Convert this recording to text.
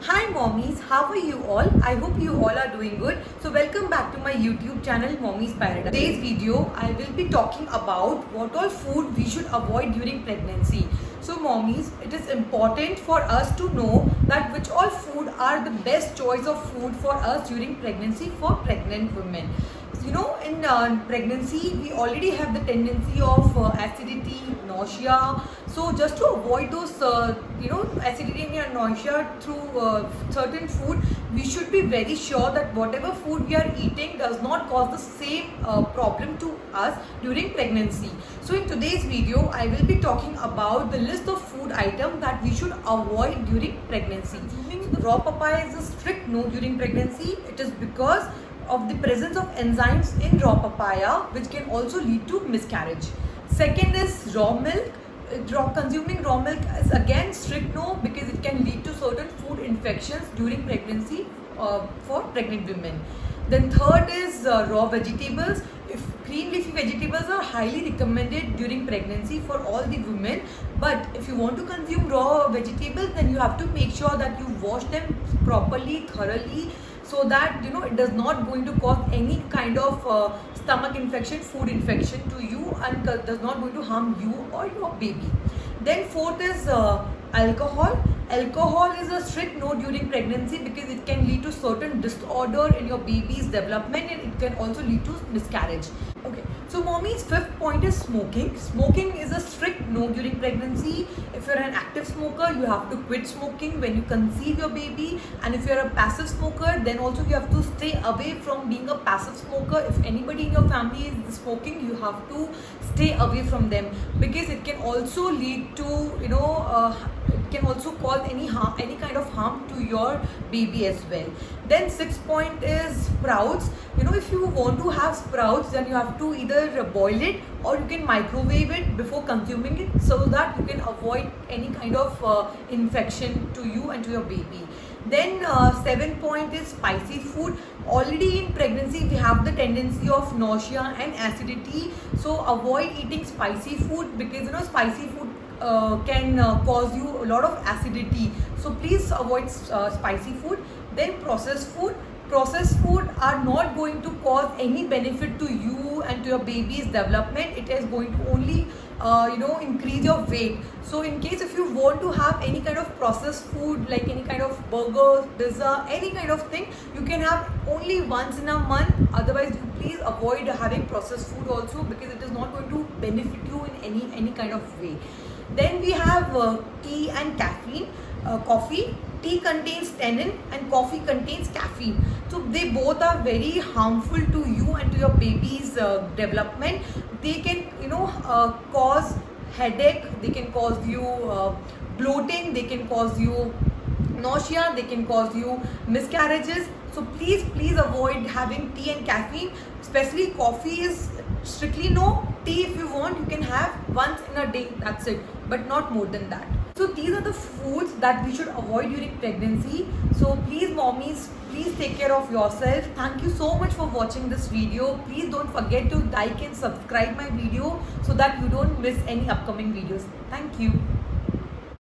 Hi mommies, how are you all? I hope you all are doing good. So welcome back to my YouTube channel Mommy's Paradise. Today's video I will be talking about what all food we should avoid during pregnancy. So mommies, it is important for us to know that which all food are the best choice of food for us during pregnancy for pregnant women. You know, in pregnancy we already have the tendency of acidity, nausea. So just to avoid those acidity and nausea through certain food, we should be very sure that whatever food we are eating does not cause the same problem to us during pregnancy. So in today's video I will be talking about the list of food items that we should avoid during pregnancy. Consuming raw papaya is a strict no during pregnancy. It is because of the presence of enzymes in raw papaya, which can also lead to miscarriage. Second is raw milk. Consuming raw milk is again strict no, because it can lead to certain food infections during pregnancy for pregnant women. Then third is raw vegetables. If green leafy vegetables are highly recommended during pregnancy for all the women, but if you want to consume raw vegetables, then you have to make sure that you wash them properly, thoroughly, so that it does not going to cause any kind of stomach infection, food infection to you, and does not going to harm you or your baby. Then fourth is alcohol. Alcohol is a strict no during pregnancy because it can lead to certain disorder in your baby's development, and it can also lead to miscarriage. Okay, so mommy's fifth point is smoking. Smoking is a strict no during pregnancy. If you're an active smoker, you have to quit smoking when you conceive your baby, and if you're a passive smoker, then also you have to stay away from being a passive smoker. If anybody in your family is smoking, you have to stay away from them, because it can also lead to it can also cause any kind of harm to your baby as well. Then sixth point is sprouts. If you want to have sprouts, then you have to either boil it or you can microwave it before consuming it, so that you can avoid any kind of infection to you and to your baby. Then seventh point is spicy food. Already in pregnancy we have the tendency of nausea and acidity, so avoid eating spicy food, because spicy food can cause you a lot of acidity. So please avoid spicy food. Then processed food. Processed food are not going to cause any benefit to you and to your baby's development. It is going to only increase your weight. So in case if you want to have any kind of processed food, like any kind of burger, pizza, any kind of thing, you can have only once in a month. Otherwise you please avoid having processed food also, because it is not going to benefit you in any kind of way. Then we have tea and caffeine. Coffee. Tea contains tannin and coffee contains caffeine. So they both are very harmful to you and to your baby's development. They can cause headache, they can cause you bloating, they can cause you nausea, they can cause you miscarriages. So please avoid having tea and caffeine. Especially coffee is strictly no. Tea, if you want, you can have once in a day, that's it, but not more than that. So these are the foods that we should avoid during pregnancy. So please mommies, please take care of yourself. Thank you so much for watching this video. Please don't forget to like and subscribe my video so that you don't miss any upcoming videos. Thank you.